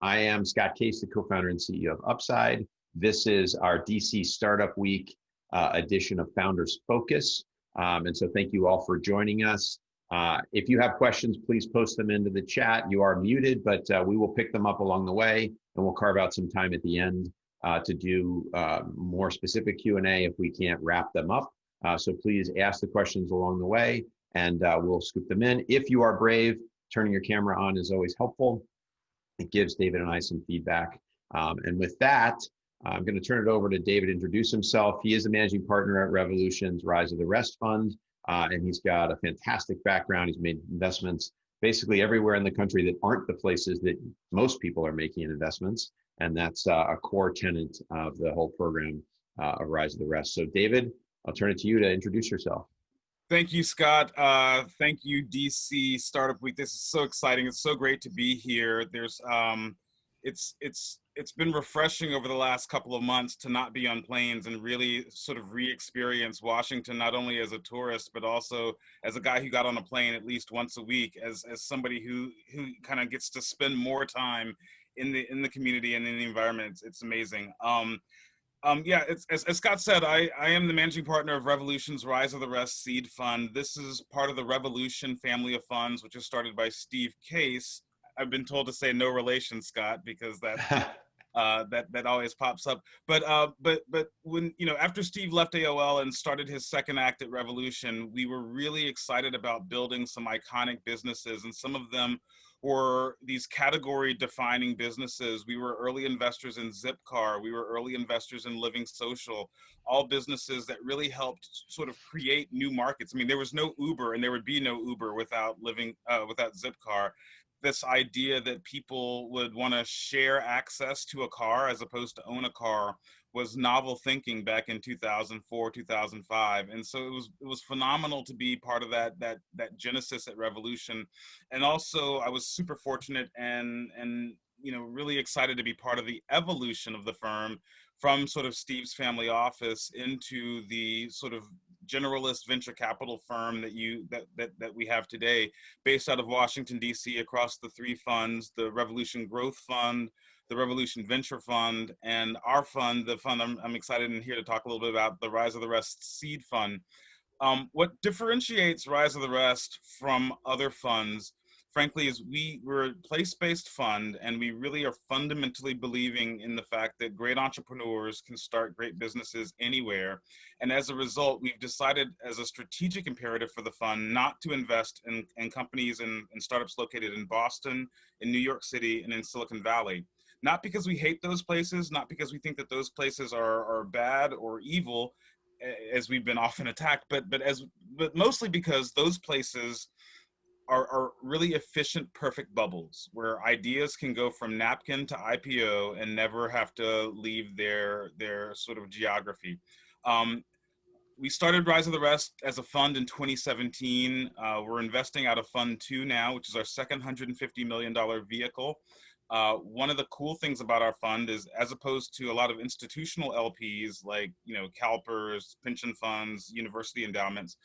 I am Scott Case, the co-founder and CEO of Upside. This is our DC Startup Week edition of Founders Focus. And so thank you all for joining us. If you have questions, please post them into the chat. You are muted, but we will pick them up along the way, and we'll carve out some time at the end to do more specific Q&A if we can't wrap them up. So please ask the questions along the way, and we'll scoop them in. If you are brave, turning your camera on is always helpful. It gives David and I some feedback. And with that, I'm going to turn it over to David to introduce himself. He is the managing partner at Revolution's Rise of the Rest Fund, and he's got a fantastic background. He's made investments basically everywhere in the country that aren't the places that most people are making investments. And that's a core tenet of the whole program of Rise of the Rest. So David, I'll turn it to you to introduce yourself. Thank you, Scott. Thank you, DC Startup Week. This is so exciting. It's so great to be here. There's, it's been refreshing over the last couple of months to not be on planes and really sort of re-experience Washington, not only as a tourist, but also as a guy who got on a plane at least once a week, as somebody who kind of gets to spend more time in the community and in the environment. It's amazing. Yeah, as Scott said, I am the managing partner of Revolution's Rise of the Rest Seed Fund. This is part of the Revolution family of funds, which is started by Steve Case. I've been told to say no relation, Scott, because that that always pops up. But when, you know, after Steve left AOL and started his second act at Revolution, we were really excited about building some iconic businesses, and some of them were these category defining businesses. We were early investors in Zipcar. We were early investors in Living Social, all businesses that really helped sort of create new markets. I mean, there was no Uber, and there would be no Uber without without Zipcar. This idea that people would want to share access to a car as opposed to own a car was novel thinking back in 2004, 2005. And so it was phenomenal to be part of that genesis at Revolution. And also I was super fortunate and you know, really excited to be part of the evolution of the firm from sort of Steve's family office into the sort of generalist venture capital firm that we have today, based out of Washington, D.C., across the three funds: the Revolution Growth Fund, the Revolution Venture Fund, and our fund, the fund I'm excited and here to talk a little bit about, the Rise of the Rest Seed Fund. What differentiates Rise of the Rest from other funds, frankly, is we're a place-based fund, and we really are fundamentally believing in the fact that great entrepreneurs can start great businesses anywhere. And as a result, we've decided as a strategic imperative for the fund not to invest in companies and startups located in Boston, in New York City, and in Silicon Valley. Not because we hate those places, not because we think that those places are bad or evil, as we've been often attacked, but mostly because those places are really efficient, perfect bubbles where ideas can go from napkin to IPO and never have to leave their sort of geography. We started Rise of the Rest as a fund in 2017. We're investing out of Fund 2 now, which is our second $150 million vehicle. One of the cool things about our fund is, as opposed to a lot of institutional LPs like, you know, CalPERS, pension funds, university endowments,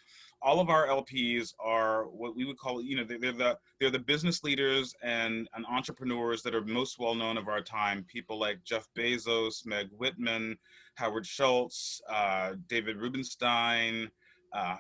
all of our LPs are what we would call, you know, they're the business leaders and entrepreneurs that are most well known of our time. People like Jeff Bezos, Meg Whitman, Howard Schultz, David Rubenstein,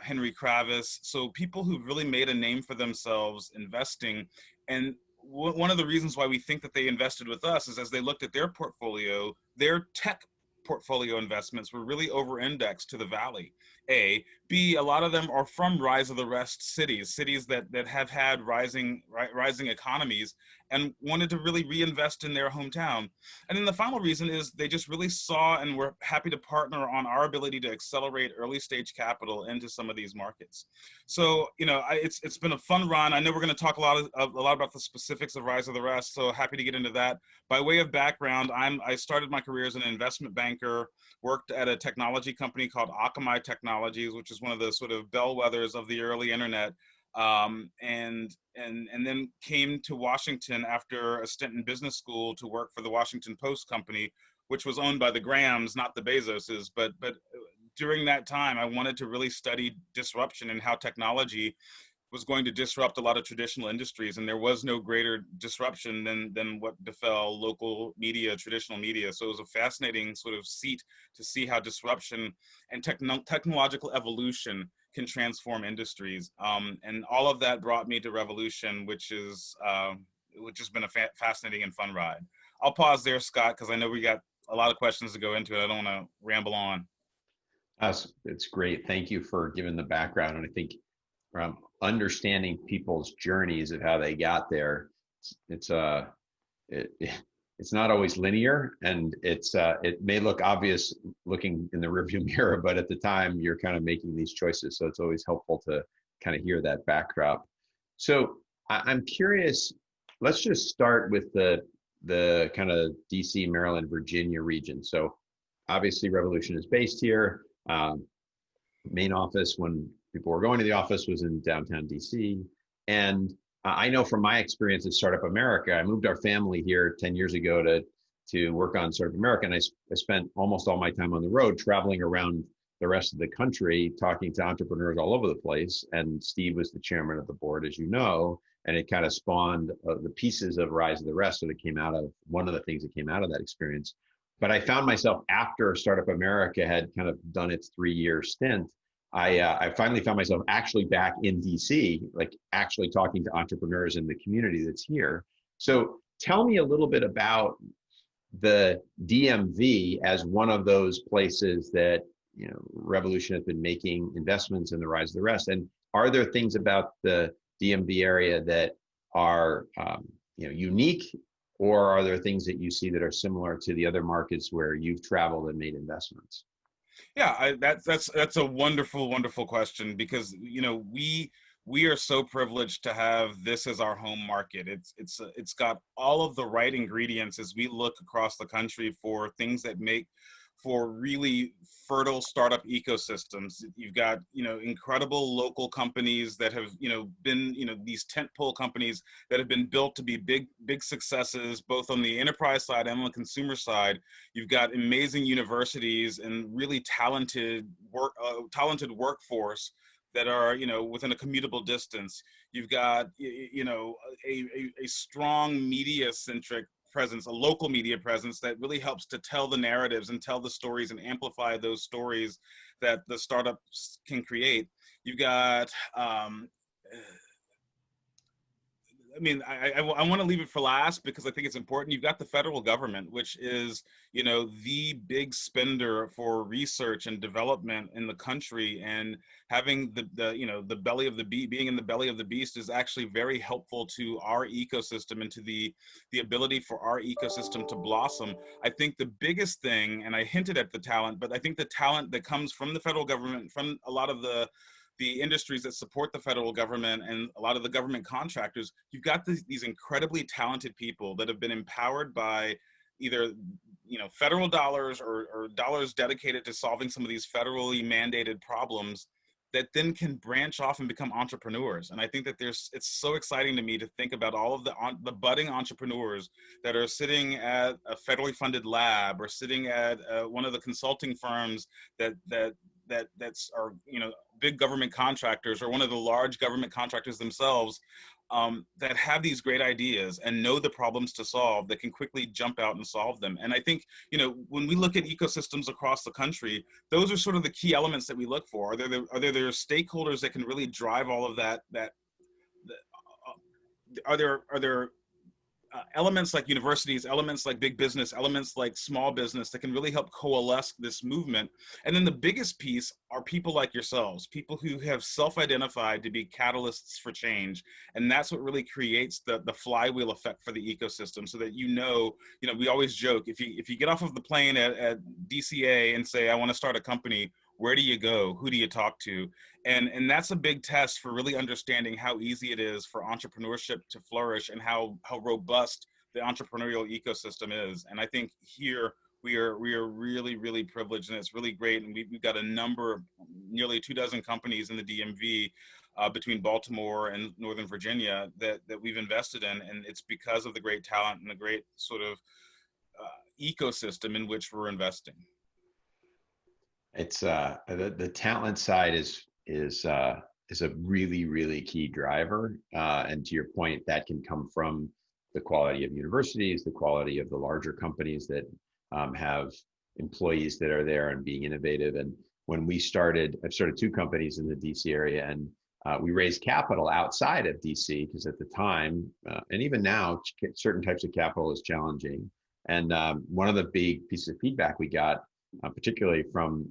Henry Kravis. So people who've really made a name for themselves investing. And one of the reasons why we think that they invested with us is, as they looked at their portfolio, their tech portfolio investments were really over-indexed to the Valley. A. B, a lot of them are from Rise of the Rest cities that have had rising economies and wanted to really reinvest in their hometown. And then the final reason is they just really saw and were happy to partner on our ability to accelerate early stage capital into some of these markets. So, you know, it's been a fun run. I know we're going to talk a lot about the specifics of Rise of the Rest, so happy to get into that. By way of background, I started my career as an investment banker, worked at a technology company called Akamai Technologies, which is one of the sort of bellwethers of the early internet. And then came to Washington after a stint in business school to work for the Washington Post company, which was owned by the Grahams, not the Bezoses. But during that time, I wanted to really study disruption and how technology was going to disrupt a lot of traditional industries, and there was no greater disruption than what befell local media, traditional media. So it was a fascinating sort of seat to see how disruption and technological evolution can transform industries. And all of that brought me to Revolution, which has been a fascinating and fun ride. I'll pause there, Scott, because I know we got a lot of questions to go into it. I don't want to ramble on. It's great. Thank you for giving the background. And I think understanding people's journeys of how they got there, it's not always linear, and it may look obvious looking in the rearview mirror, but at the time you're kind of making these choices. So it's always helpful to kind of hear that backdrop. So I'm curious, let's just start with the kind of DC, Maryland, Virginia region. So obviously Revolution is based here. Main office, when people were going to the office, was in downtown DC. And I know from my experience at Startup America, I moved our family here 10 years ago to work on Startup America. And I spent almost all my time on the road traveling around the rest of the country, talking to entrepreneurs all over the place. And Steve was the chairman of the board, as you know, and it kind of spawned the pieces of Rise of the Rest that came out of one of the things that came out of that experience. But I found myself, after Startup America had kind of done its 3-year stint, I finally found myself actually back in DC, like actually talking to entrepreneurs in the community that's here. So tell me a little bit about the DMV as one of those places that, you know, Revolution has been making investments in the Rise of the Rest. And are there things about the DMV area that are unique, or are there things that you see that are similar to the other markets where you've traveled and made investments? Yeah, that's a wonderful, wonderful question, because we are so privileged to have this as our home market. It's got all of the right ingredients as we look across the country for things that make for really fertile startup ecosystems. You've got, incredible local companies that have, been, these tentpole companies that have been built to be big successes, both on the enterprise side and on the consumer side. You've got amazing universities and really talented workforce that are, within a commutable distance. You've got, a strong media-centric presence, a local media presence that really helps to tell the narratives and tell the stories and amplify those stories that the startups can create. You've got, I want to leave it for last because I think it's important. You've got the federal government, which is, the big spender for research and development in the country, and having the belly of the beast, being in the belly of the beast, is actually very helpful to our ecosystem and to the ability for our ecosystem to blossom. I think the biggest thing, and I hinted at the talent, but I think the talent that comes from the federal government, from a lot of the industries that support the federal government and a lot of the government contractors, you've got these incredibly talented people that have been empowered by either, federal dollars or dollars dedicated to solving some of these federally mandated problems, that then can branch off and become entrepreneurs. And I think that it's so exciting to me to think about all of the budding entrepreneurs that are sitting at a federally funded lab, or sitting at one of the consulting firms that's are big government contractors, or one of the large government contractors themselves, that have these great ideas and know the problems to solve, that can quickly jump out and solve them. And I think, when we look at ecosystems across the country, those are sort of the key elements that we look for. Are there stakeholders that can really drive all of that? Are there elements like universities, elements like big business, elements like small business that can really help coalesce this movement? And then the biggest piece are people like yourselves, people who have self-identified to be catalysts for change. And that's what really creates the flywheel effect for the ecosystem, so that, we always joke, if you get off of the plane at DCA and say, I want to start a company, where do you go? Who do you talk to? And that's a big test for really understanding how easy it is for entrepreneurship to flourish, and how robust the entrepreneurial ecosystem is. And I think here we are really, really privileged, and it's really great. And we've got a number, nearly 24 companies in the DMV, between Baltimore and Northern Virginia, that we've invested in. And it's because of the great talent and the great sort of ecosystem in which we're investing. It's the talent side is is a really, really key driver. And to your point, that can come from the quality of universities, the quality of the larger companies that have employees that are there and being innovative. And when I've started two companies in the DC area, and we raised capital outside of DC because at the time, and even now, certain types of capital is challenging. And one of the big pieces of feedback we got, particularly from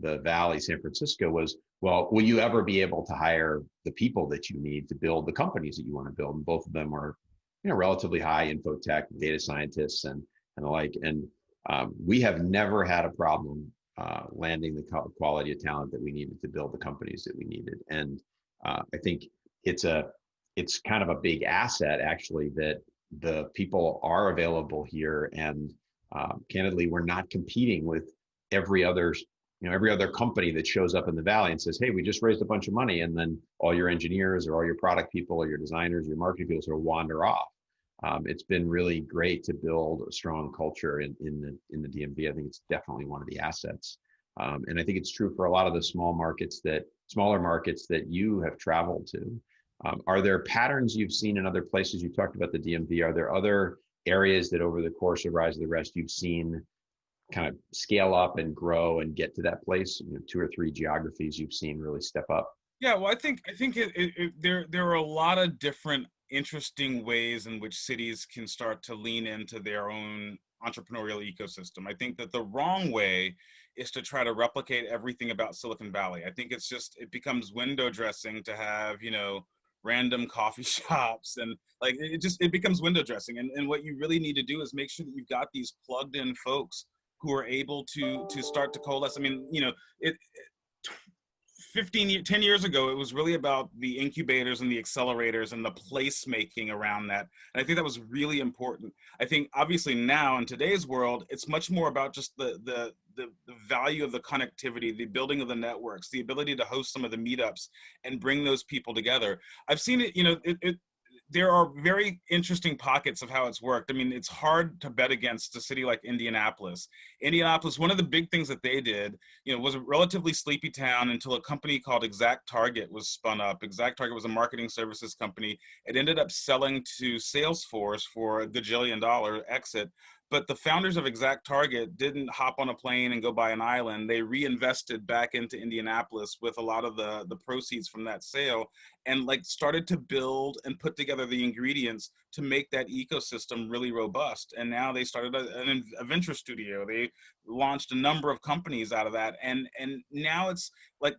the Valley, San Francisco, was, well, will you ever be able to hire the people that you need to build the companies that you want to build? And both of them are, relatively high info tech, data scientists, and the like. And we have never had a problem landing the quality of talent that we needed to build the companies that we needed. And I think it's kind of a big asset, actually, that the people are available here. And candidly, we're not competing with every other company that shows up in the Valley and says, hey, we just raised a bunch of money, and then all your engineers or all your product people or your designers, your marketing people sort of wander off. It's been really great to build a strong culture in the DMV. I think it's definitely one of the assets. And I think it's true for a lot of the smaller markets that you have traveled to. Are there patterns you've seen in other places? You talked about the DMV. Are there other areas that over the course of Rise of the Rest you've seen kind of scale up and grow and get to that place? 2 or 3 geographies you've seen really step up? Yeah, well, I think there are a lot of different interesting ways in which cities can start to lean into their own entrepreneurial ecosystem. I think that the wrong way is to try to replicate everything about Silicon Valley. I think it becomes window dressing to have, random coffee shops, and like it becomes window dressing. And what you really need to do is make sure that you've got these plugged in folks who are able to start to coalesce. I mean, 10 years ago, it was really about the incubators and the accelerators and the placemaking around that. And I think that was really important. I think obviously now in today's world, it's much more about just the value of the connectivity, the building of the networks, the ability to host some of the meetups and bring those people together. I've seen it, there are very interesting pockets of how it's worked. I mean, it's hard to bet against a city like Indianapolis. Indianapolis, one of the big things that they did, was a relatively sleepy town until a company called ExactTarget was spun up. ExactTarget was a marketing services company. It ended up selling to Salesforce for a gajillion-dollar exit. But the founders of ExactTarget didn't hop on a plane and go buy an island. They reinvested back into Indianapolis with a lot of the proceeds from that sale, and started to build and put together the ingredients to make that ecosystem really robust. And now they started a venture studio. They launched a number of companies out of that. And now it's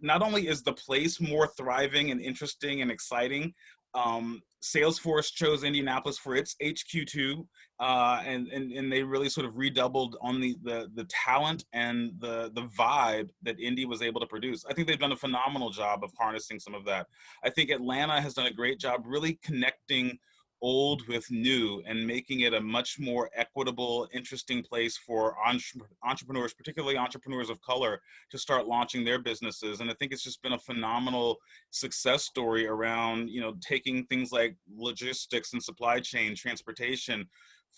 not only is the place more thriving and interesting and exciting, Salesforce chose Indianapolis for its HQ too, and they really sort of redoubled on the talent and the vibe that Indy was able to produce. I think they've done a phenomenal job of harnessing some of that. I think Atlanta has done a great job really connecting old with new and making it a much more equitable, interesting place for entrepreneurs, particularly entrepreneurs of color, to start launching their businesses. And I think it's just been a phenomenal success story around, taking things like logistics and supply chain, transportation,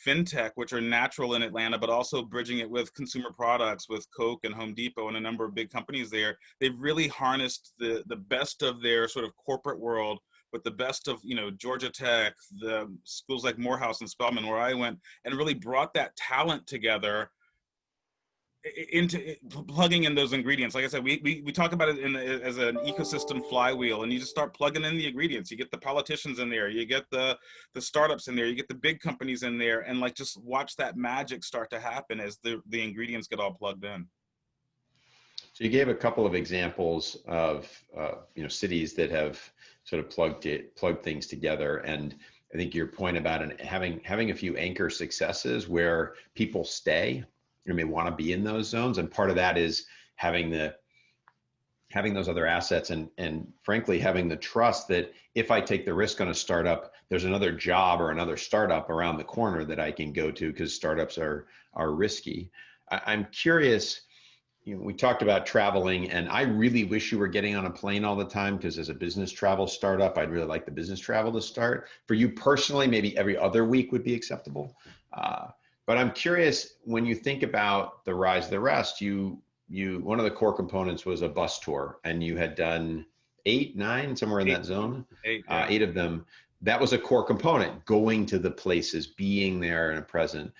fintech, which are natural in Atlanta, but also bridging it with consumer products, with Coke and Home Depot and a number of big companies there. They've really harnessed the best of their sort of corporate world with the best of, Georgia Tech, the schools like Morehouse and Spelman, where I went, and really brought that talent together into plugging in those ingredients. Like I said, we talk about it as an ecosystem flywheel, and you just start plugging in the ingredients. You get the politicians in there, you get the startups in there, you get the big companies in there, and just watch that magic start to happen as the ingredients get all plugged in. So you gave a couple of examples of cities that have sort of plugged things together, and I think your point about having a few anchor successes where people stay and may want to be in those zones, and part of that is having those other assets and frankly having the trust that if I take the risk on a startup, there's another job or another startup around the corner that I can go to, because startups are risky. I'm curious. We talked about traveling, and I really wish you were getting on a plane all the time, because as a business travel startup, I'd really like the business travel to start. For you personally, maybe every other week would be acceptable. But I'm curious, when you think about the Rise of the Rest, one of the core components was a bus tour, and you had done 8, 9, somewhere in Eight, that zone, eight, yeah. 8 of them. That was a core component, going to the places, being there and present.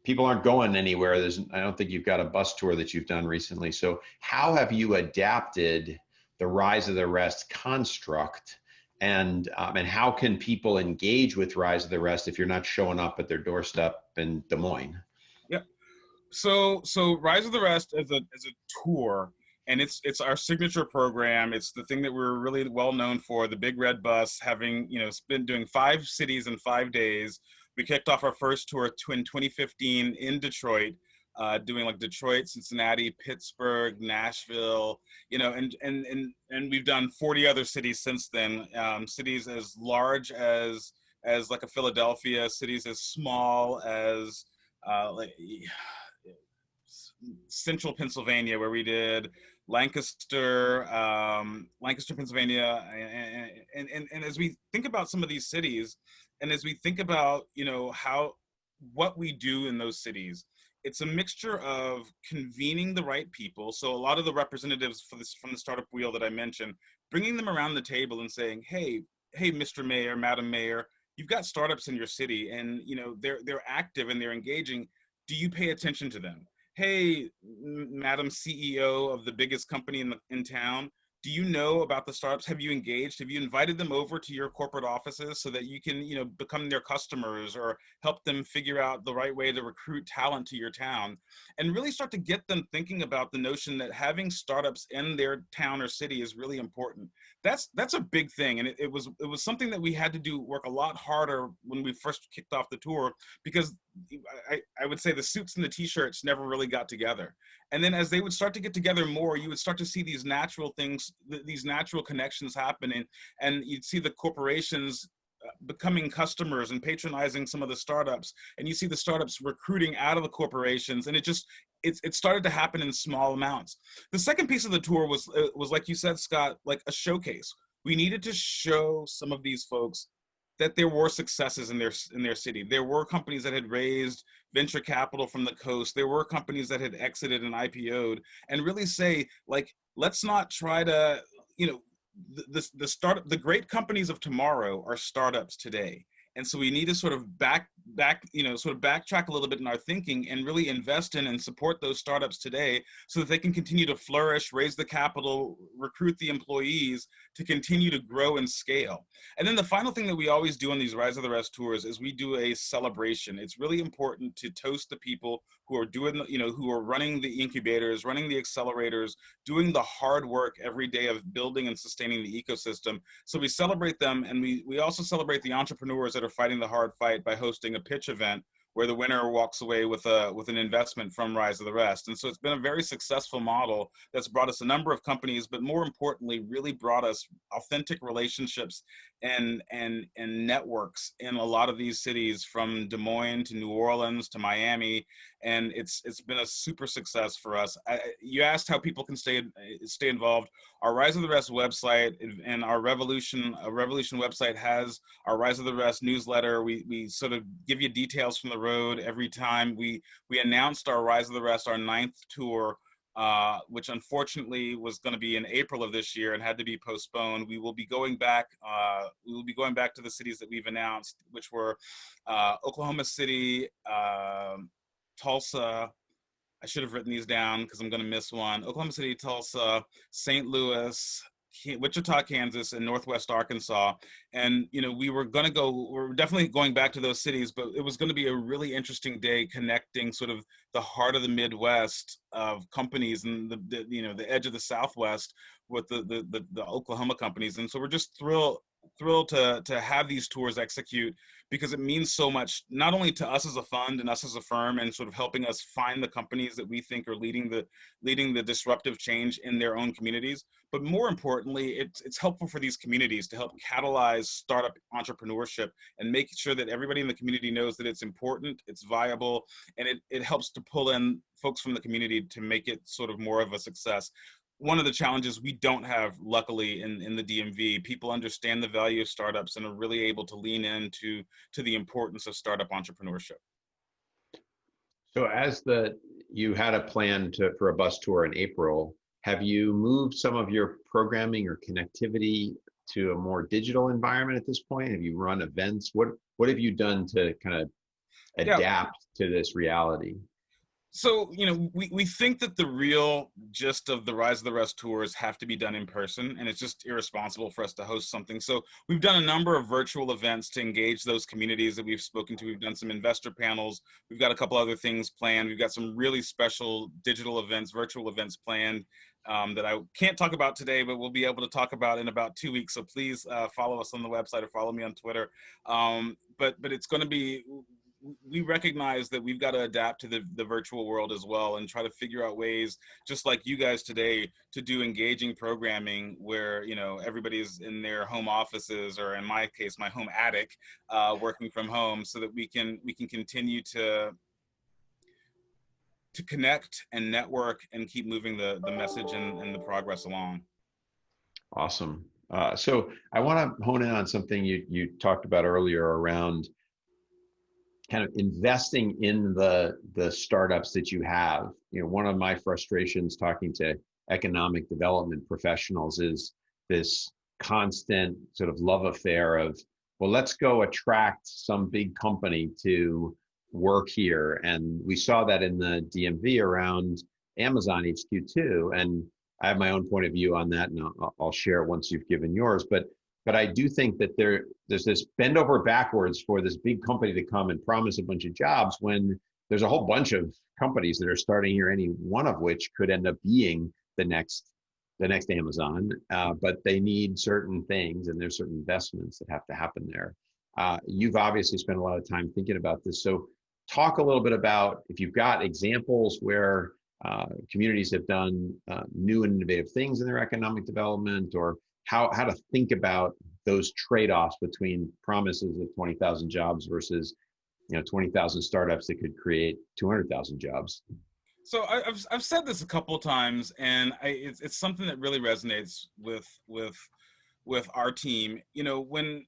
People aren't going anywhere. I don't think you've got a bus tour that you've done recently. So how have you adapted the Rise of the Rest construct, and how can people engage with Rise of the Rest if you're not showing up at their doorstep in Des Moines? Yeah. So Rise of the Rest is a tour, and it's our signature program. It's the thing that we're really well known for, the big red bus, having, been doing 5 cities in 5 days. We kicked off our first tour in 2015 in Detroit, doing like Detroit, Cincinnati, Pittsburgh, Nashville, and we've done 40 other cities since then. Cities as large as like a Philadelphia, cities as small as like central Pennsylvania, where we did Lancaster, Pennsylvania, and as we think about some of these cities, and as we think about what we do in those cities, it's a mixture of convening the right people. So a lot of the representatives from the startup wheel that I mentioned, bringing them around the table and saying, hey, Mr. Mayor, Madam Mayor, you've got startups in your city, and they're active and they're engaging. Do you pay attention to them? Hey, Madam CEO of the biggest company in town, do you know about the startups? Have you engaged? Have you invited them over to your corporate offices so that you can, become their customers or help them figure out the right way to recruit talent to your town, and really start to get them thinking about the notion that having startups in their town or city is really important. That's a big thing, and it was something that we had to work a lot harder when we first kicked off the tour, because I would say the suits and the t-shirts never really got together. And then as they would start to get together more, you would start to see these natural things, these natural connections happening, and you'd see the corporations becoming customers and patronizing some of the startups, and you see the startups recruiting out of the corporations, and it started to happen in small amounts. The second piece of the tour was like you said, Scott, like a showcase. We needed to show some of these folks that there were successes in their city. There were companies that had raised venture capital from the coast. There were companies that had exited and IPO'd, and really say, like, let's not try to, the great companies of tomorrow are startups today. And so we need to sort of backtrack a little bit in our thinking and really invest in and support those startups today so that they can continue to flourish, raise the capital, recruit the employees to continue to grow and scale. And then the final thing that we always do on these Rise of the Rest tours is we do a celebration. It's really important to toast the people who are doing, who are running the incubators, running the accelerators, doing the hard work every day of building and sustaining the ecosystem. So we celebrate them, and we also celebrate the entrepreneurs that are fighting the hard fight by hosting a pitch event where the winner walks away with an investment from Rise of the Rest. And so it's been a very successful model that's brought us a number of companies, but more importantly, really brought us authentic relationships and networks in a lot of these cities, from Des Moines to New Orleans to Miami. And it's been a super success for us. You asked how people can stay involved. Our Rise of the Rest website and our Revolution website has our Rise of the Rest newsletter. We sort of give you details from the road every time. We announced our Rise of the Rest, our 9th tour, which unfortunately was going to be in April of this year and had to be postponed. We will be going back. To the cities that we've announced, which were Oklahoma City, Tulsa. I should have written these down because I'm going to miss one. Oklahoma City, Tulsa, St. Louis, Wichita, Kansas, and Northwest Arkansas. And, we're definitely going back to those cities, but it was going to be a really interesting day connecting sort of the heart of the Midwest of companies and the edge of the Southwest with the Oklahoma companies. And so we're just thrilled to have these tours execute, because it means so much, not only to us as a fund and us as a firm, and sort of helping us find the companies that we think are leading the disruptive change in their own communities, but more importantly, it's helpful for these communities to help catalyze startup entrepreneurship and make sure that everybody in the community knows that it's important, it's viable, and it helps to pull in folks from the community to make it sort of more of a success. One of the challenges we don't have, luckily, in the DMV, people understand the value of startups and are really able to lean into the importance of startup entrepreneurship. So you had a plan for a bus tour in April, Have you moved some of your programming or connectivity to a more digital environment at this point? Have you run events? What have you done to kind of Yeah. adapt to this reality? So, we think that the real gist of the Rise of the Rest tours have to be done in person, and it's just irresponsible for us to host something. So we've done a number of virtual events to engage those communities that we've spoken to. We've done some investor panels. We've got a couple other things planned. We've got some really special digital events, virtual events planned that I can't talk about today, but we'll be able to talk about in about 2 weeks. So please follow us on the website or follow me on Twitter. But it's going to be, we recognize that we've got to adapt to the virtual world as well and try to figure out ways, just like you guys today, to do engaging programming where, everybody's in their home offices, or in my case, my home attic, working from home, so that we can continue to connect and network and keep moving the message and the progress along. Awesome. So I want to hone in on something you talked about earlier around kind of investing in the startups that you have. One of my frustrations talking to economic development professionals is this constant sort of love affair of, well, let's go attract some big company to work here. And we saw that in the DMV around Amazon HQ2. And I have my own point of view on that, and I'll share it once you've given yours. But I do think that there's this bend over backwards for this big company to come and promise a bunch of jobs when there's a whole bunch of companies that are starting here, any one of which could end up being the next Amazon. But they need certain things, and there's certain investments that have to happen there. You've obviously spent a lot of time thinking about this. So talk a little bit about, if you've got examples where communities have done new and innovative things in their economic development, or how to think about those trade-offs between promises of 20,000 jobs versus 20,000 startups that could create 200,000 jobs. So I've said this a couple of times, and it's something that really resonates with our team. When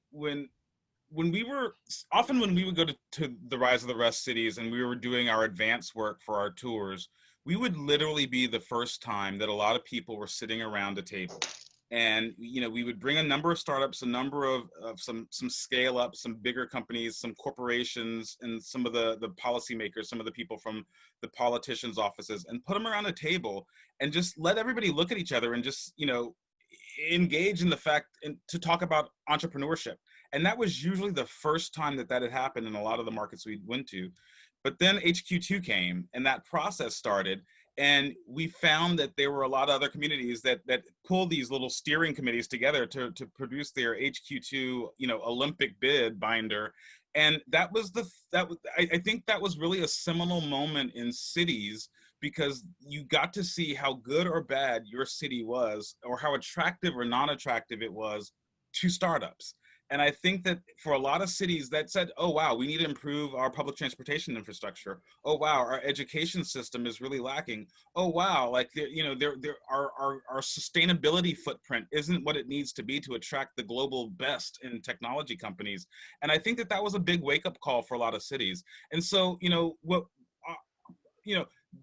we would go to the Rise of the Rest cities and we were doing our advance work for our tours, we would literally be the first time that a lot of people were sitting around a table. And we would bring a number of startups, a number of some scale up, some bigger companies, some corporations, and some of the policymakers, some of the people from the politicians' offices, and put them around a table and just let everybody look at each other and just engage in the fact and to talk about entrepreneurship. And that was usually the first time that had happened in a lot of the markets we went to. But then HQ2 came, and that process started. And we found that there were a lot of other communities that pulled these little steering committees together to produce their HQ2, Olympic bid binder. And I think that was really a seminal moment in cities, because you got to see how good or bad your city was, or how attractive or non-attractive it was to startups. And I think that for a lot of cities that said, oh, wow, we need to improve our public transportation infrastructure. Oh, wow, our education system is really lacking. Oh, wow, like, our sustainability footprint isn't what it needs to be to attract the global best in technology companies. And I think that was a big wake up call for a lot of cities. And so,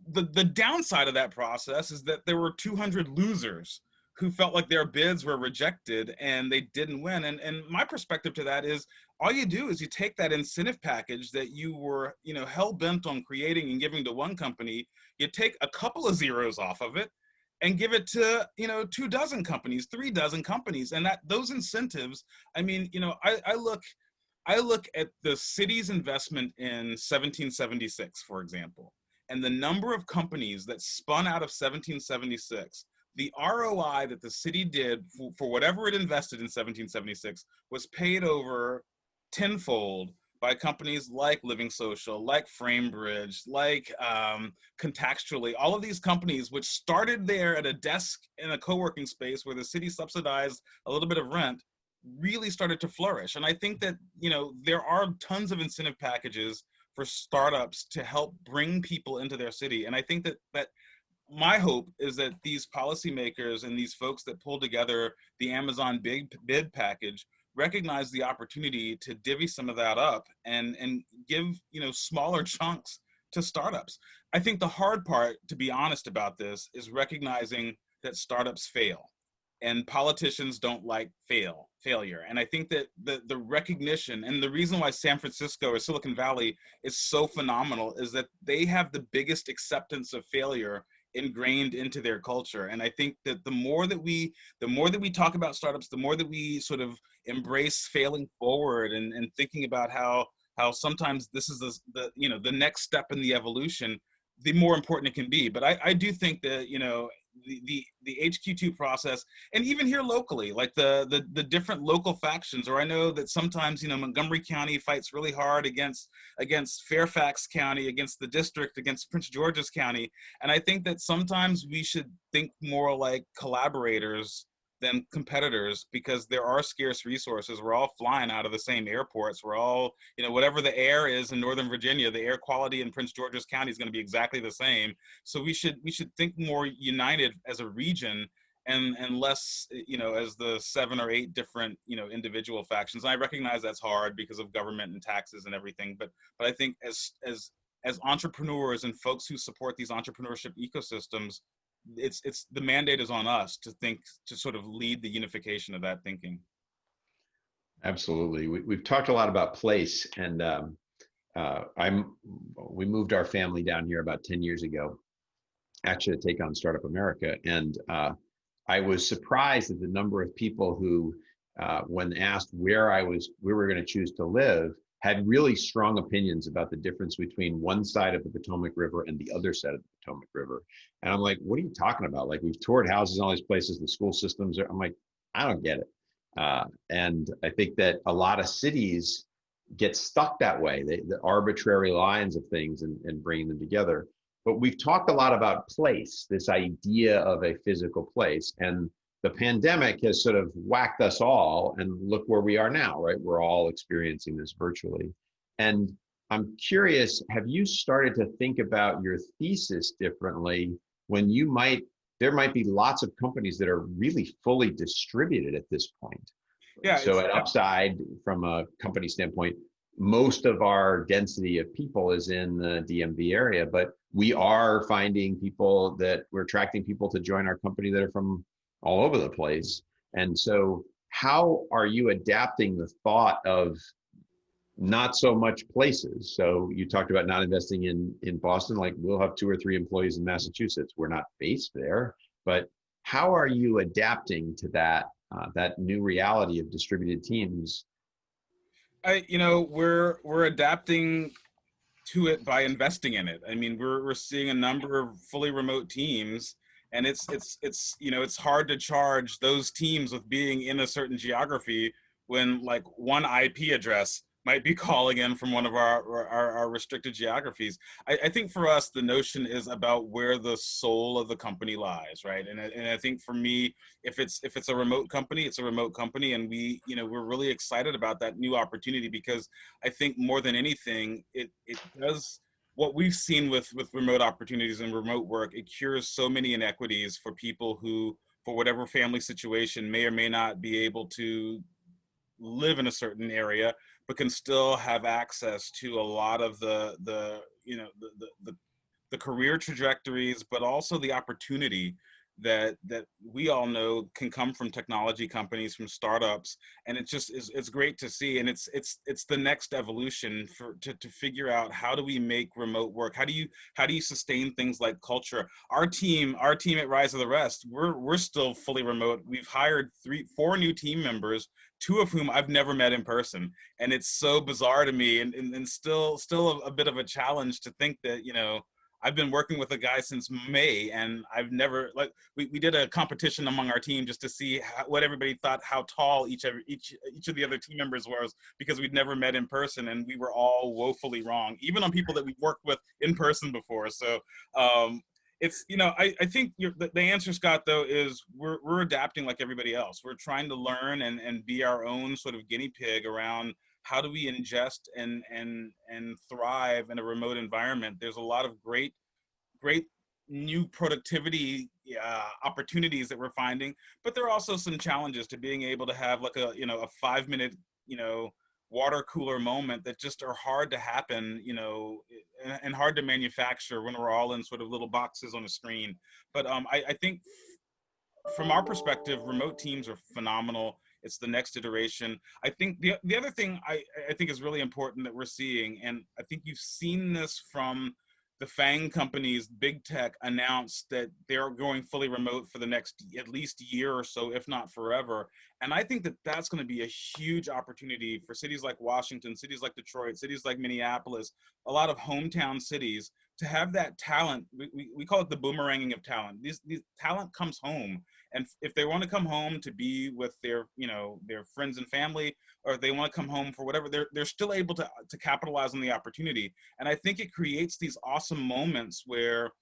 the downside of that process is that there were 200 losers who felt like their bids were rejected and they didn't win. And my perspective to that is, all you do is you take that incentive package that you were, hell-bent on creating and giving to one company, you take a couple of zeros off of it and give it to, 24 companies, 36 companies. And those incentives, I look at the city's investment in 1776, for example, and the number of companies that spun out of 1776. The ROI that the city did for whatever it invested in 1776 was paid over tenfold by companies like Living Social, like Framebridge, like Contextually. All of these companies, which started there at a desk in a co-working space where the city subsidized a little bit of rent, really started to flourish. And I think that, there are tons of incentive packages for startups to help bring people into their city. And I think that my hope is that these policymakers and these folks that pull together the Amazon big bid package recognize the opportunity to divvy some of that up and give, smaller chunks to startups. I think the hard part, to be honest about this, is recognizing that startups fail, and politicians don't like failure. And I think that the recognition and the reason why San Francisco or Silicon Valley is so phenomenal is that they have the biggest acceptance of failure ingrained into their culture. And I think that the more that we talk about startups, the more that we sort of embrace failing forward, and thinking about how sometimes this is the next step in the evolution, the more important it can be. But I do think that, the HQ2 process, and even here locally, like the different local factions, or I know that sometimes, Montgomery County fights really hard against Fairfax County, against the district, against Prince George's County. And I think that sometimes we should think more like collaborators than competitors, because there are scarce resources. We're all flying out of the same airports. We're all, whatever the air is in Northern Virginia, the air quality in Prince George's County is going to be exactly the same. So we should think more united as a region, and less, as the 7 or 8 different, individual factions. And I recognize that's hard because of government and taxes and everything. But I think as entrepreneurs and folks who support these entrepreneurship ecosystems, it's the mandate is on us to sort of lead the unification of that thinking. Absolutely. We've talked a lot about place, and we moved our family down here about 10 years ago, actually, to take on Startup America. And I was surprised at the number of people who, when asked where we were going to choose to live, had really strong opinions about the difference between one side of the Potomac River and the other side of the Potomac River. And I'm like, what are you talking about? Like, we've toured houses in all these places, the school systems I'm like, I don't get it. And I think that a lot of cities get stuck that way, the arbitrary lines of things, and bringing them together. But we've talked a lot about place, this idea of a physical place. And the pandemic has sort of whacked us all, and look where we are now, right? We're all experiencing this virtually. And I'm curious, have you started to think about your thesis differently when there might be lots of companies that are really fully distributed at this point? Yeah. So at Upside, from a company standpoint, most of our density of people is in the DMV area, but we are finding we're attracting people to join our company that are from all over the place. And so how are you adapting the thought of not so much places? So you talked about not investing in Boston. Like, we'll have 2 or 3 employees in Massachusetts. We're not based there, but how are you adapting to that new reality of distributed teams? We're adapting to it by investing in it. I mean, we're seeing a number of fully remote teams, and it's hard to charge those teams with being in a certain geography when, like, one IP address might be calling in from one of our restricted geographies. I think for us, the notion is about where the soul of the company lies, right? And I think for me, if it's a remote company, it's a remote company, and we're really excited about that new opportunity, because I think more than anything, it does what we've seen with remote opportunities and remote work. It cures so many inequities for people who, for whatever family situation, may or may not be able to live in a certain area, but can still have access to a lot of the career trajectories, but also the opportunity that we all know can come from technology companies, from startups. And it's great to see. And it's the next evolution to figure out, how do we make remote work? How do you sustain things like culture? Our team at Rise of the Rest, we're still fully remote. We've hired 4 new team members, 2 of whom I've never met in person. And it's so bizarre to me, and still a bit of a challenge to think that, I've been working with a guy since May, and I've never, like, we did a competition among our team just to see what everybody thought, how tall each of the other team members was, because we'd never met in person, and we were all woefully wrong, even on people that we've worked with in person before. So it's, I think the answer, Scott, though, is we're adapting like everybody else. We're trying to learn and be our own sort of guinea pig around how do we ingest and thrive in a remote environment. There's a lot of great new productivity opportunities that we're finding, but there are also some challenges to being able to have, like, a 5-minute water cooler moment that just are hard to happen, and hard to manufacture when we're all in sort of little boxes on a screen. But I think from our perspective, remote teams are phenomenal. It's the next iteration. I think the other thing I think is really important that we're seeing, and I think you've seen this from the FANG companies, big tech, announced that they're going fully remote for the next at least year or so, if not forever. And I think that that's going to be a huge opportunity for cities like Washington, cities like Detroit, cities like Minneapolis, a lot of hometown cities, to have that talent. We call it the boomeranging of talent. These talent comes home. And if they want to come home to be with their, their friends and family, or if they want to come home for whatever, they're still able to capitalize on the opportunity. And I think it creates these awesome moments where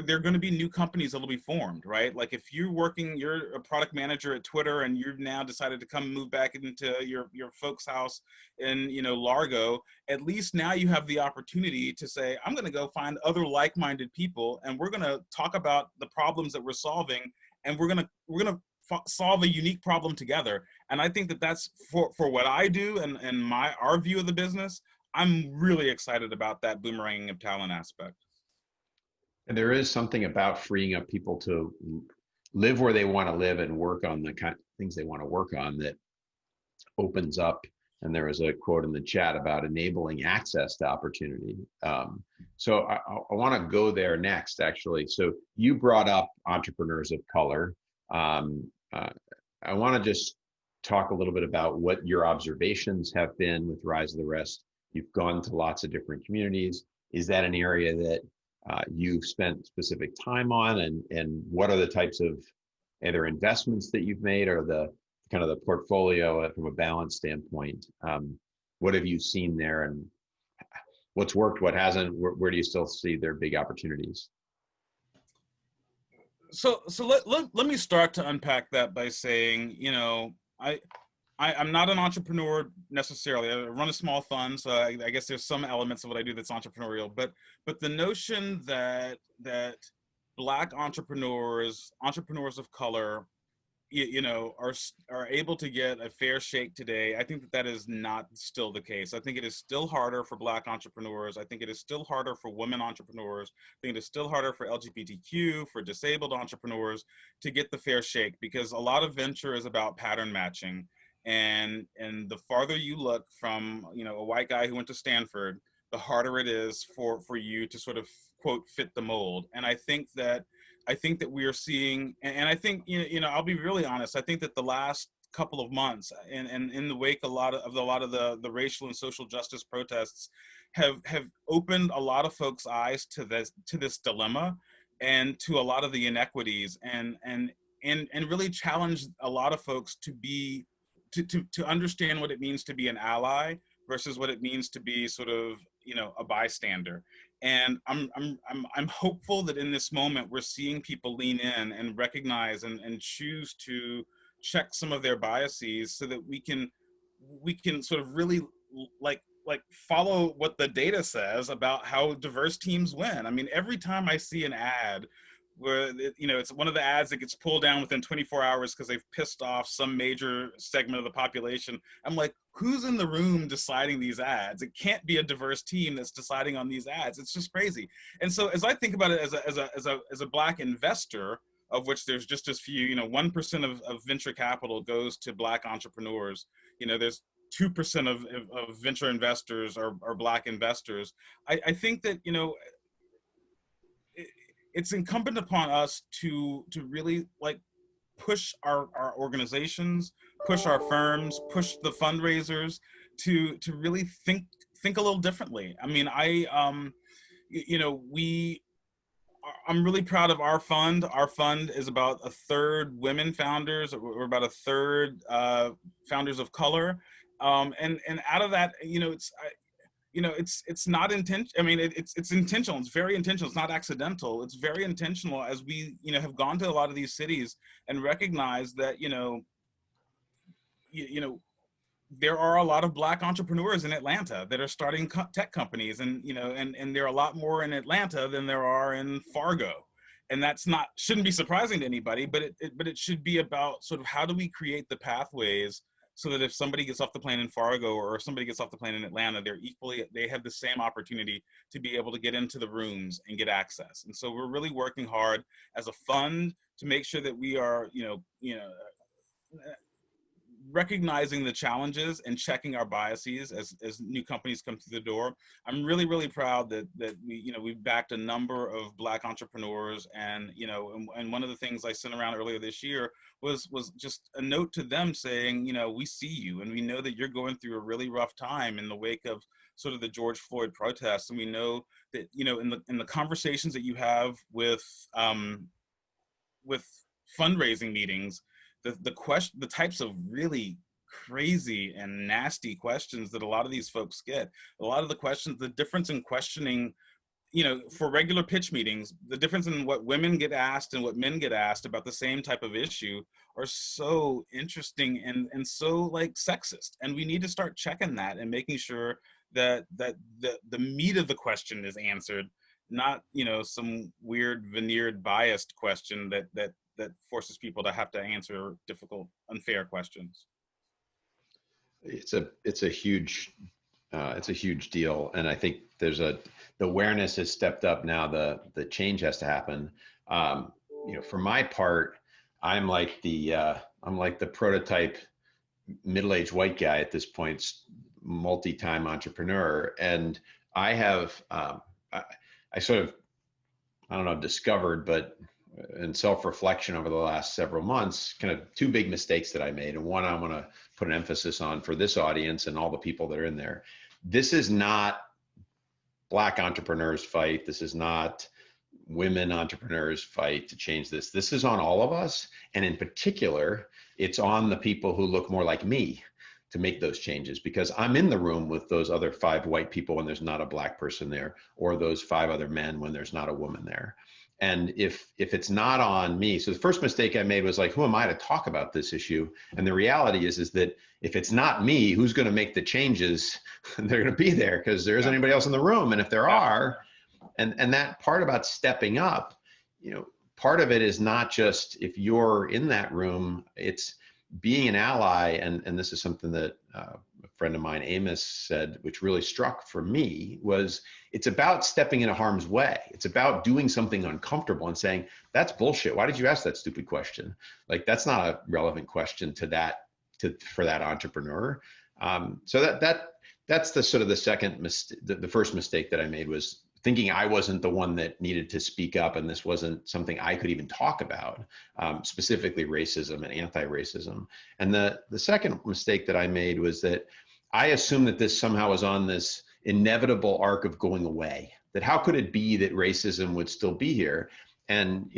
there are going to be new companies that will be formed, right? Like if you're a product manager at Twitter and you've now decided to come move back into your folks' house in, Largo, at least now you have the opportunity to say, I'm going to go find other like-minded people, and we're going to talk about the problems that we're solving, and we're going to solve a unique problem together. And I think that that's for what I do and our view of the business. I'm really excited about that boomeranging of talent aspect. And there is something about freeing up people to live where they want to live and work on the kind of things they want to work on that opens up. And there was a quote in the chat about enabling access to opportunity. So I want to go there next, actually. So you brought up entrepreneurs of color. I want to just talk a little bit about what your observations have been with Rise of the Rest. You've gone to lots of different communities. Is that an area that you've spent specific time on, and what are the types of either investments that you've made or the kind of the portfolio from a balance standpoint? What have you seen there, and what's worked, what hasn't? Where do you still see their big opportunities? So let me start to unpack that by saying, I'm not an entrepreneur necessarily. I run a small fund, so I guess there's some elements of what I do that's entrepreneurial. But the notion that Black entrepreneurs of color, are able to get a fair shake today, I think that is not still the case. I think it is still harder for Black entrepreneurs. I think it is still harder for women entrepreneurs. I think it is still harder for LGBTQ, for disabled entrepreneurs to get the fair shake, because a lot of venture is about pattern matching. And the farther you look from, a white guy who went to Stanford, the harder it is for you to sort of, quote, fit the mold. And I think that we are seeing, and I think, I'll be really honest, I think that the last couple of months, and in the wake a lot of the racial and social justice protests have opened a lot of folks' eyes to this dilemma, and to a lot of the inequities, and really challenged a lot of folks to understand what it means to be an ally versus what it means to be sort of, a bystander. And I'm hopeful that in this moment we're seeing people lean in and recognize and choose to check some of their biases, so that we can sort of really like follow what the data says about how diverse teams win. I mean, every time I see an ad where, it's one of the ads that gets pulled down within 24 hours because they've pissed off some major segment of the population, I'm like, who's in the room deciding these ads? It can't be a diverse team that's deciding on these ads. It's just crazy. And so as I think about it as a Black investor, of which there's just as few, 1% of venture capital goes to Black entrepreneurs. There's 2% of venture investors are Black investors. I think that, it's incumbent upon us to really push our organizations, push our firms, push the fundraisers to really think a little differently. I mean, I'm really proud of our fund. Our fund is about a third women founders. We're about a third founders of color, and out of that, it's not intentional. I mean, it's intentional. It's very intentional. It's not accidental. It's very intentional, as we, have gone to a lot of these cities and recognized that, there are a lot of Black entrepreneurs in Atlanta that are starting tech companies, and, and there are a lot more in Atlanta than there are in Fargo. And that's shouldn't be surprising to anybody, but it should be about sort of how do we create the pathways so that if somebody gets off the plane in Fargo or if somebody gets off the plane in Atlanta, they have the same opportunity to be able to get into the rooms and get access. And so we're really working hard as a fund to make sure that we are, recognizing the challenges and checking our biases as new companies come through the door. I'm really, really proud that we backed a number of Black entrepreneurs, and one of the things I sent around earlier this year was just a note to them saying, we see you, and we know that you're going through a really rough time in the wake of sort of the George Floyd protests, and we know that in the conversations that you have with fundraising meetings, the types of really crazy and nasty questions that a lot of these folks get, a lot of the questions, the difference in questioning, for regular pitch meetings, the difference in what women get asked and what men get asked about the same type of issue are so interesting and so like sexist. And we need to start checking that and making sure that the meat of the question is answered, not some weird veneered biased question that forces people to have to answer difficult, unfair questions. It's a huge deal, and I think the awareness has stepped up now. The change has to happen. For my part, I'm like the prototype middle-aged white guy at this point, multi-time entrepreneur, and I have I sort of, I don't know, discovered, but in self-reflection over the last several months, kind of two big mistakes that I made. And one I want to put an emphasis on for this audience and all the people that are in there. This is not Black entrepreneurs fight. This is not women entrepreneurs fight to change this. This is on all of us. And in particular, it's on the people who look more like me to make those changes, because I'm in the room with those other 5 white people when there's not a Black person there, or those 5 other men when there's not a woman there. And if it's not on me, so the first mistake I made was like, who am I to talk about this issue? And the reality is that if it's not me, who's going to make the changes? They're going to be there because there isn't anybody else in the room. And if there are, and that part about stepping up, part of it is not just if you're in that room, it's being an ally. And this is something that a friend of mine, Amos, said, which really struck for me, was it's about stepping into harm's way. It's about doing something uncomfortable and saying, that's bullshit. Why did you ask that stupid question? Like, that's not a relevant question for that entrepreneur. So that's the sort of the second mistake. The first mistake that I made was thinking I wasn't the one that needed to speak up, and this wasn't something I could even talk about, specifically racism and anti-racism. And the second mistake that I made was that I assumed that this somehow was on this inevitable arc of going away, that how could it be that racism would still be here? And,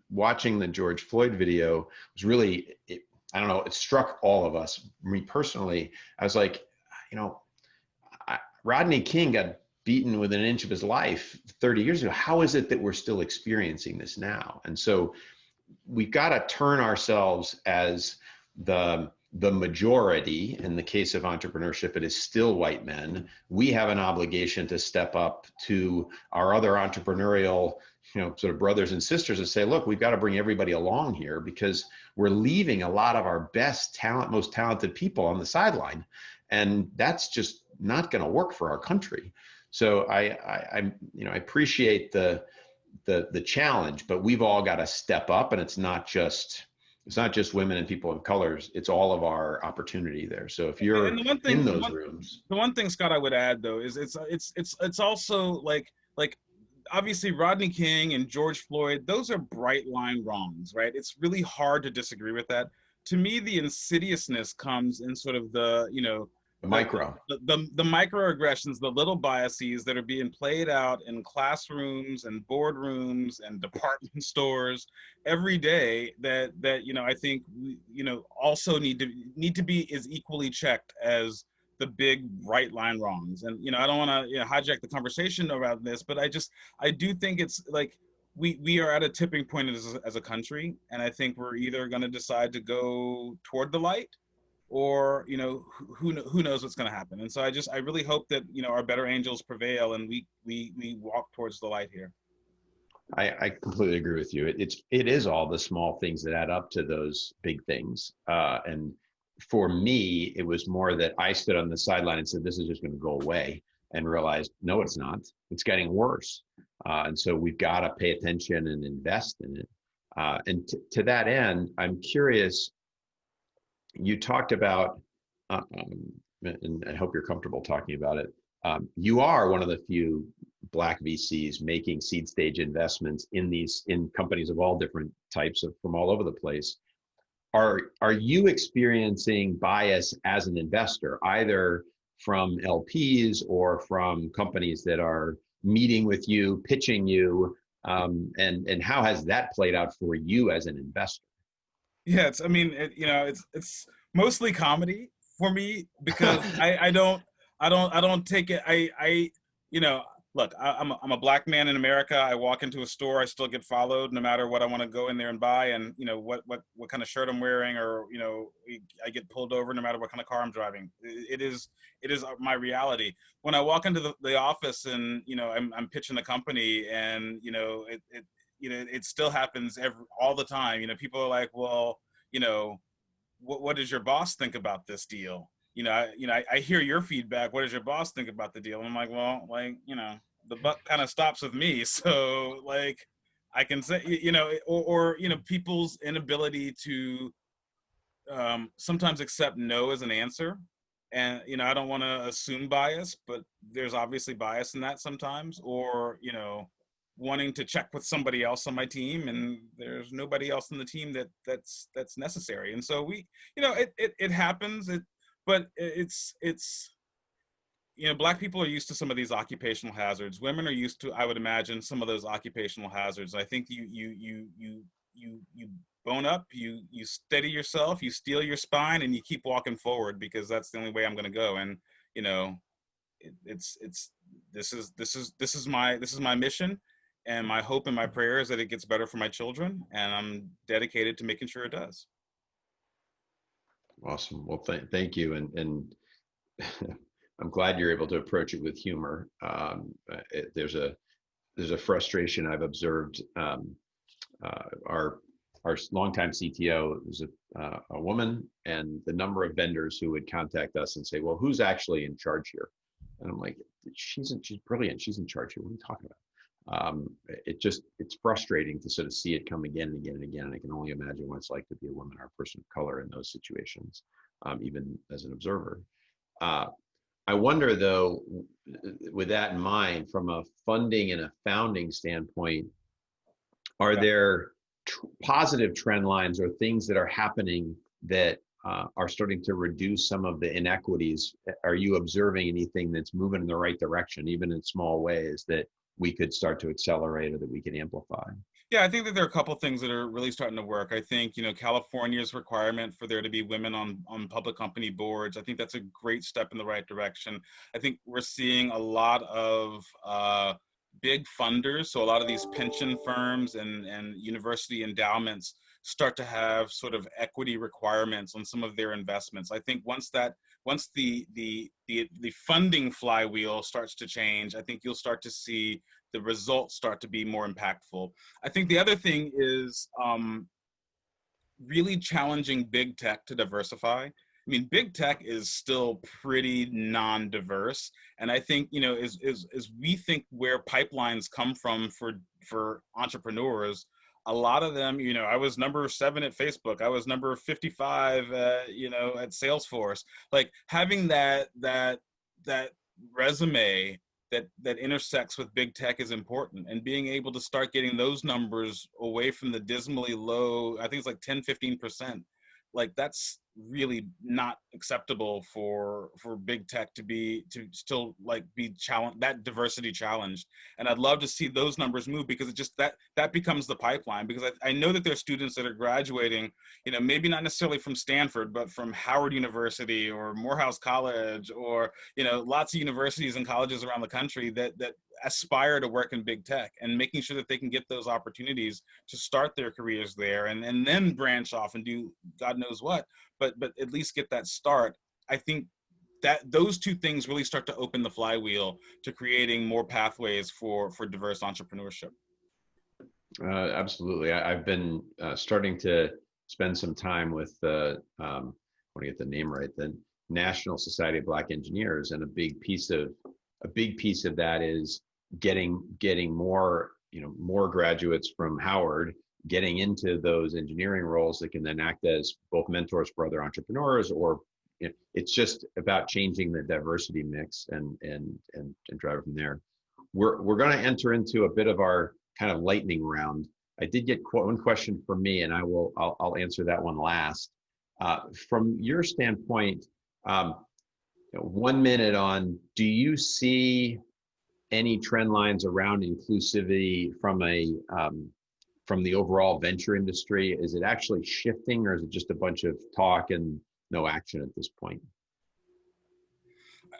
watching the George Floyd video was really, I don't know, it struck all of us. Me personally, I was like, Rodney King got beaten within an inch of his life 30 years ago. How is it that we're still experiencing this now? And so we've got to turn ourselves as the majority. In the case of entrepreneurship, it is still white men. We have an obligation to step up to our other entrepreneurial, sort of brothers and sisters and say, look, we've got to bring everybody along here, because we're leaving a lot of our best talent, most talented people on the sideline. And that's just not going to work for our country. So I appreciate the challenge, but we've all got to step up, and it's not just women and people of colors. It's all of our opportunity there. So if you're in those rooms, the one thing, Scott, I would add though is it's also like obviously Rodney King and George Floyd, those are bright line wrongs, right? It's really hard to disagree with that. To me, the insidiousness comes in sort of the the microaggressions, the little biases that are being played out in classrooms and boardrooms and department stores every day that I think also need to be as equally checked as the big bright line wrongs. And I don't want to hijack the conversation around this, but I do think it's like we are at a tipping point as a country, and I think we're either going to decide to go toward the light, or who knows what's going to happen. And so I really hope that our better angels prevail and we walk towards the light here. I completely agree with you. It is all the small things that add up to those big things. And for me, it was more that I stood on the sideline and said, this is just going to go away, and realized, no, it's not. It's getting worse. And so we've got to pay attention and invest in it. And to that end, I'm curious, you talked about, and I hope you're comfortable talking about it. You are one of the few Black VCs making seed stage investments in companies of all different types from all over the place. Are you experiencing bias as an investor, either from LPs or from companies that are meeting with you, pitching you, and how has that played out for you as an investor? Yeah, I mean, it's mostly comedy for me because I don't take it. You know, look, I'm a black man in America. I walk into a store, I still get followed no matter what I want to go in there and buy, and what kind of shirt I'm wearing, or I get pulled over no matter what kind of car I'm driving. It is my reality. When I walk into the office and I'm pitching the company, and it still happens all the time. People are like, well, what does your boss think about this deal? I hear your feedback. What does your boss think about the deal? And I'm like, well, the buck kind of stops with me. So like, I can say, or people's inability to sometimes accept no as an answer. And I don't want to assume bias, but there's obviously bias in that sometimes. Or wanting to check with somebody else on my team, and there's nobody else on the team that's necessary. And so it happens. But it's Black people are used to some of these occupational hazards. Women are used to, I would imagine, some of those occupational hazards. I think you bone up, you steady yourself, you steel your spine, and you keep walking forward, because that's the only way I'm going to go. And this is my mission, and my hope and my prayer is that it gets better for my children, and I'm dedicated to making sure it does. Awesome. Well, thank you. And I'm glad you're able to approach it with humor. There's a frustration I've observed. Our longtime CTO is a woman, and the number of vendors who would contact us and say, well, who's actually in charge here? And I'm like, she's brilliant. She's in charge here. What are you talking about? It's frustrating to sort of see it come again and again and again. And I can only imagine what it's like to be a woman or a person of color in those situations, even as an observer. I wonder, though, with that in mind, from a funding and a founding standpoint, are there positive trend lines or things that are happening that are starting to reduce some of the inequities? Are you observing anything that's moving in the right direction, even in small ways, that we could start to accelerate or that we can amplify? Yeah, I think that there are a couple of things that are really starting to work. I think, California's requirement for there to be women on public company boards, I think that's a great step in the right direction. I think we're seeing a lot of big funders, so a lot of these pension firms and university endowments start to have sort of equity requirements on some of their investments. I think once the funding flywheel starts to change, I think you'll start to see the results start to be more impactful. I think the other thing is really challenging big tech to diversify. I mean, big tech is still pretty non-diverse, and I think as we think where pipelines come from for entrepreneurs, a lot of them, I was number 7 at Facebook, I was number 55, at Salesforce. Like, having that resume that intersects with big tech is important, and being able to start getting those numbers away from the dismally low, I think it's like 10-15%. Like, that's really not acceptable for big tech to still like be challenged, that diversity challenged. And I'd love to see those numbers move, because it just that becomes the pipeline. Because I know that there are students that are graduating, maybe not necessarily from Stanford, but from Howard University or Morehouse College, or lots of universities and colleges around the country that aspire to work in big tech, and making sure that they can get those opportunities to start their careers there, and then branch off and do God knows what, but at least get that start. I think that those two things really start to open the flywheel to creating more pathways for diverse entrepreneurship. Absolutely. I've been starting to spend some time with I want to get the name right, the National Society of Black Engineers, and a big piece of that is getting more more graduates from Howard getting into those engineering roles that can then act as both mentors for other entrepreneurs, or it's just about changing the diversity mix and drive it from there. We're going to enter into a bit of our kind of lightning round. I did get one question from me, and I'll answer that one last. From your standpoint, 1 minute on, do you see any trend lines around inclusivity from the overall venture industry? Is it actually shifting, or is it just a bunch of talk and no action at this point?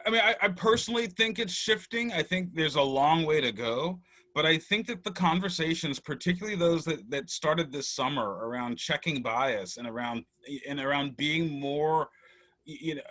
I mean, I personally think it's shifting. I think there's a long way to go, but I think that the conversations, particularly those that started this summer around checking bias and around being more, you know,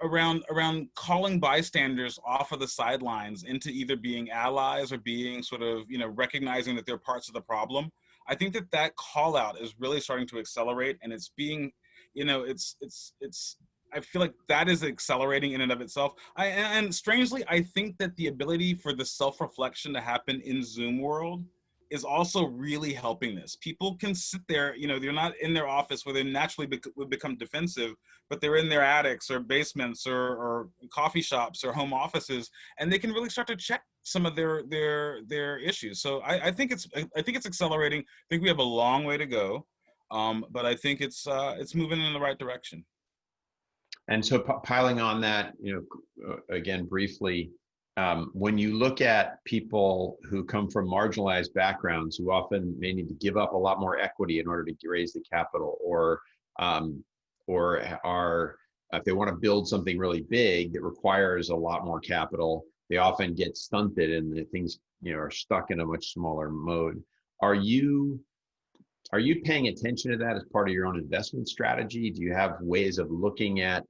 around calling bystanders off of the sidelines into either being allies or being sort of, recognizing that they're parts of the problem. I think that call out is really starting to accelerate, and it's being, it's I feel like that is accelerating in and of itself. And strangely, I think that the ability for the self-reflection to happen in Zoom world is also really helping this. People can sit there, they're not in their office where they naturally would become defensive, but they're in their attics or basements or coffee shops or home offices, and they can really start to check some of their issues. So I think it's accelerating. I think we have a long way to go, but I think it's moving in the right direction. And so piling on that, again, briefly, when you look at people who come from marginalized backgrounds, who often may need to give up a lot more equity in order to raise the capital, or are, if they want to build something really big that requires a lot more capital, they often get stunted and the things, are stuck in a much smaller mode. Are you paying attention to that as part of your own investment strategy? Do you have ways of looking at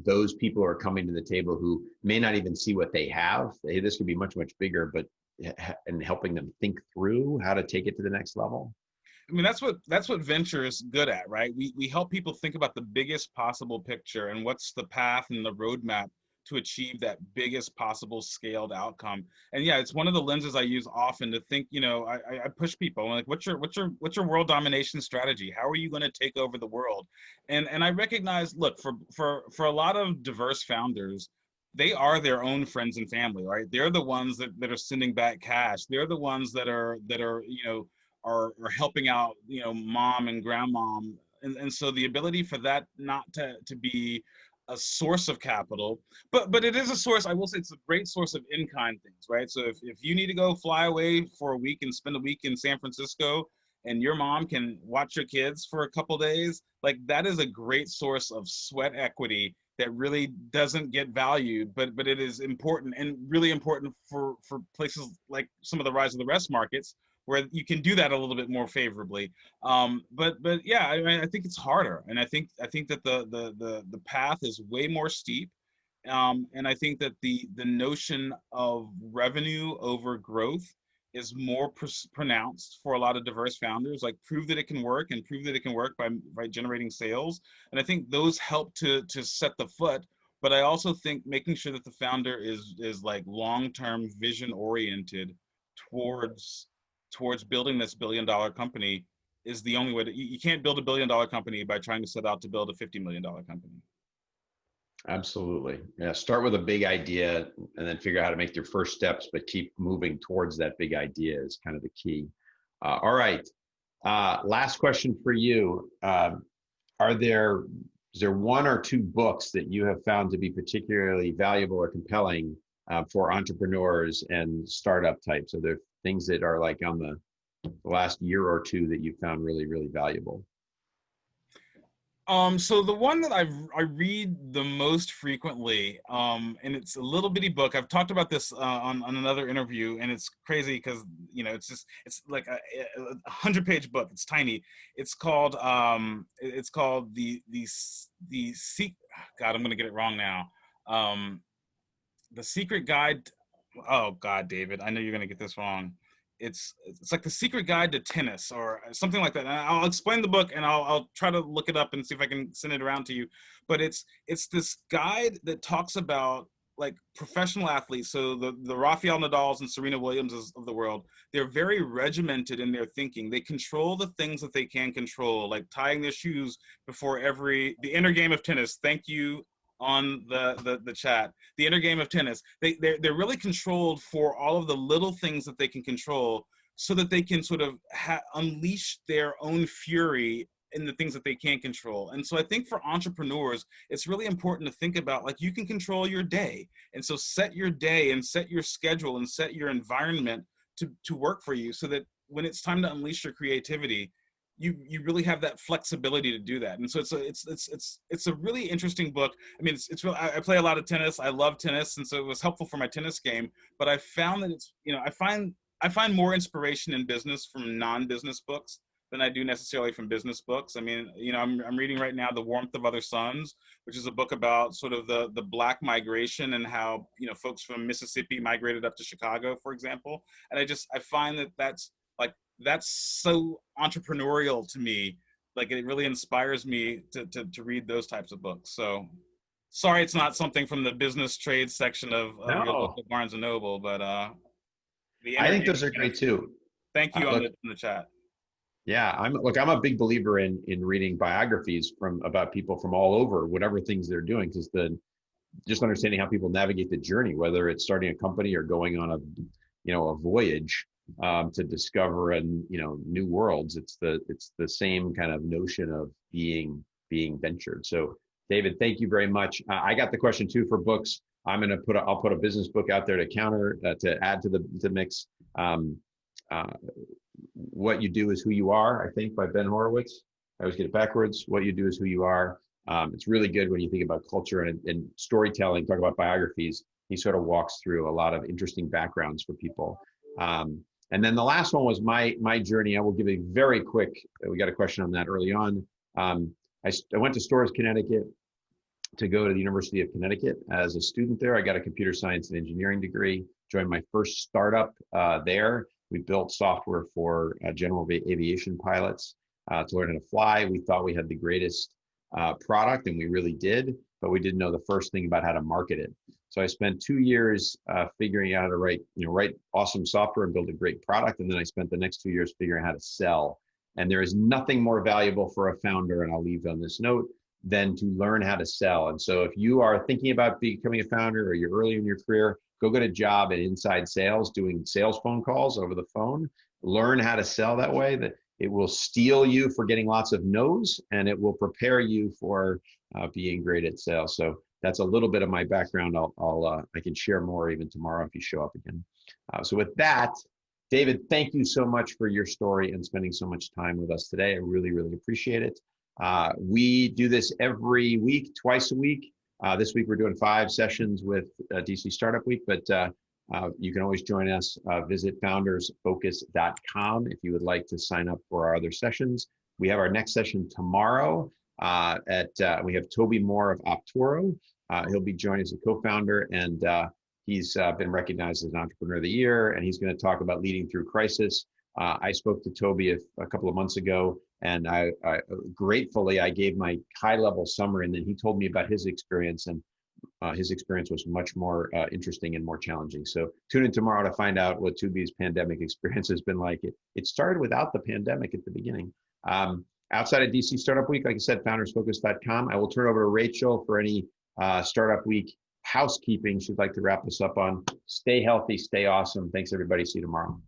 those people who are coming to the table who may not even see what they have? Hey, this could be much, much bigger, but and helping them think through how to take it to the next level? I mean, that's what venture is good at, right? We help people think about the biggest possible picture and what's the path and the roadmap to achieve that biggest possible scaled outcome. And yeah, it's one of the lenses I use often to think, I push people. I'm like, what's your world domination strategy? How are you going to take over the world? And I recognize, look, for a lot of diverse founders, they are their own friends and family, right? They're the ones that are sending back cash. They're the ones that are are helping out, mom and grandmom. And so the ability for that not to be a source of capital, but it is a source. I will say it's a great source of in-kind things, right? So if you need to go fly away for a week and spend a week in San Francisco, and your mom can watch your kids for a couple days, like that is a great source of sweat equity that really doesn't get valued, but it is important, and really important for places like some of the rise of the rest markets, where you can do that a little bit more favorably. But yeah, I think it's harder, and I think that the path is way more steep, and I think that the notion of revenue over growth is more pronounced for a lot of diverse founders. Like, prove that it can work, and prove that it can work by generating sales, and I think those help to set the foot. But I also think making sure that the founder is like long-term vision oriented towards building this billion-dollar company is the only way that you can't build a billion-dollar company by trying to set out to build a $50 million company. Absolutely. Yeah. Start with a big idea and then figure out how to make your first steps, but keep moving towards that big idea is kind of the key. All right. Last question for you. Is there one or two books that you have found to be particularly valuable or compelling for entrepreneurs and startup types? Are there things that are like on the last year or two that you found really, really valuable? So the one that I read the most frequently, and it's a little bitty book. I've talked about this on another interview, and it's crazy because it's like a 100-page book. It's tiny. It's called the secret. God, I'm gonna get it wrong now. The Secret Guide. Oh God, David, I know you're gonna get this wrong. It's like The Secret Guide to Tennis or something like that. And I'll explain the book, and I'll try to look it up and see if I can send it around to you. But it's this guide that talks about like professional athletes, so the Rafael Nadals and Serena Williams of the world, they're very regimented in their thinking. They control the things that they can control, like tying their shoes before the inner game of tennis. Thank you on the chat. The inner game of tennis. They're really controlled for all of the little things that they can control, so that they can sort of unleash their own fury in the things that they can't control. And so I think for entrepreneurs, it's really important to think about, like, you can control your day. And so set your day and set your schedule and set your environment to work for you, so that when it's time to unleash your creativity, you really have that flexibility to do that. And so it's a really interesting book. I mean, it's really, I play a lot of tennis. I love tennis. And so it was helpful for my tennis game, but I found that I find more inspiration in business from non-business books than I do necessarily from business books. I mean, I'm reading right now The Warmth of Other Suns, which is a book about sort of the Black migration and how, folks from Mississippi migrated up to Chicago, for example. And I find that that's so entrepreneurial to me. Like, it really inspires me to read those types of books. So sorry, it's not something from the business trade section of your local Barnes and Noble, but I think those are great too. Thank you in the chat. Yeah, I'm a big believer in reading biographies about people from all over, whatever things they're doing, because just understanding how people navigate the journey, whether it's starting a company or going on a voyage to discover new worlds. It's the same kind of notion of being ventured. So David, thank you very much. I got the question too for books. I'll put a business book out there to counter, to add to the mix. What You Do Is Who You Are, I think, by Ben Horowitz. I always get it backwards. What You Do Is Who You Are. It's really good when you think about culture and storytelling, talk about biographies. He sort of walks through a lot of interesting backgrounds for people. And then the last one was my journey. I will give a very quick, we got a question on that early on. I went to Storrs, Connecticut, to go to the University of Connecticut as a student there. I got a computer science and engineering degree, joined my first startup there. We built software for general aviation pilots to learn how to fly. We thought we had the greatest product, and we really did, but we didn't know the first thing about how to market it. So I spent 2 years figuring out how to write awesome software and build a great product. And then I spent the next 2 years figuring out how to sell. And there is nothing more valuable for a founder, and I'll leave on this note, than to learn how to sell. And so if you are thinking about becoming a founder, or you're early in your career, go get a job in inside sales, doing sales phone calls over the phone. Learn how to sell that way. That it will steel you for getting lots of no's, and it will prepare you for being great at sales. So that's a little bit of my background. I can share more even tomorrow if you show up again. So with that, David, thank you so much for your story and spending so much time with us today. I really, really appreciate it. We do this every week, twice a week. This week we're doing 5 sessions with DC Startup Week, but you can always join us. Visit foundersfocus.com if you would like to sign up for our other sessions. We have our next session tomorrow. We have Toby Moore of Optoro. He'll be joining as a co-founder, and he's been recognized as an Entrepreneur of the Year, and he's going to talk about leading through crisis. I spoke to Toby a couple of months ago, and I gratefully gave my high-level summary, and then he told me about his experience, and his experience was much more interesting and more challenging. So tune in tomorrow to find out what Toby's pandemic experience has been like. It started without the pandemic at the beginning. Outside of DC Startup Week, like I said, foundersfocus.com. I will turn over to Rachel for any Startup Week housekeeping she'd like to wrap us up on. Stay healthy, stay awesome. Thanks, everybody. See you tomorrow.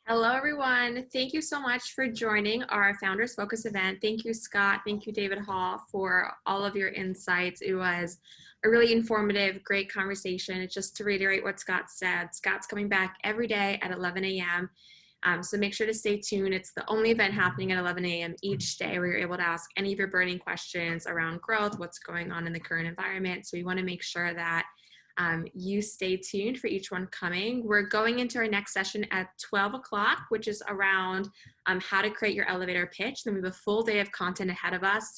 Hello, everyone. Thank you so much for joining our Founders Focus event. Thank you, Scott. Thank you, David Hall, for all of your insights. It was a really informative, great conversation. Just to reiterate what Scott said, Scott's coming back every day at 11 a.m. So make sure to stay tuned. It's the only event happening at 11 a.m. each day where you're able to ask any of your burning questions around growth, what's going on in the current environment. So we want to make sure that you stay tuned for each one coming. We're going into our next session at 12 o'clock, which is around how to create your elevator pitch. Then we have a full day of content ahead of us.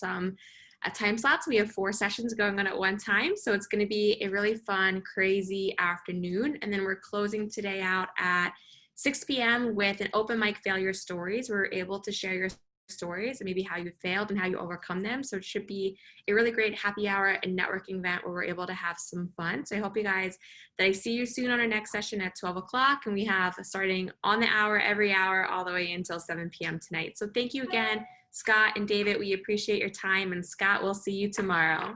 Time slots, we have 4 sessions going on at one time. So it's going to be a really fun, crazy afternoon. And then we're closing today out at 6 p.m. with an open mic failure stories. We're able to share your stories and maybe how you failed and how you overcome them. So it should be a really great happy hour and networking event where we're able to have some fun. So I hope you guys that I see you soon on our next session at 12 o'clock. And we have starting on the hour, every hour, all the way until 7 p.m. tonight. So thank you again, Scott and David. We appreciate your time. And Scott, we'll see you tomorrow.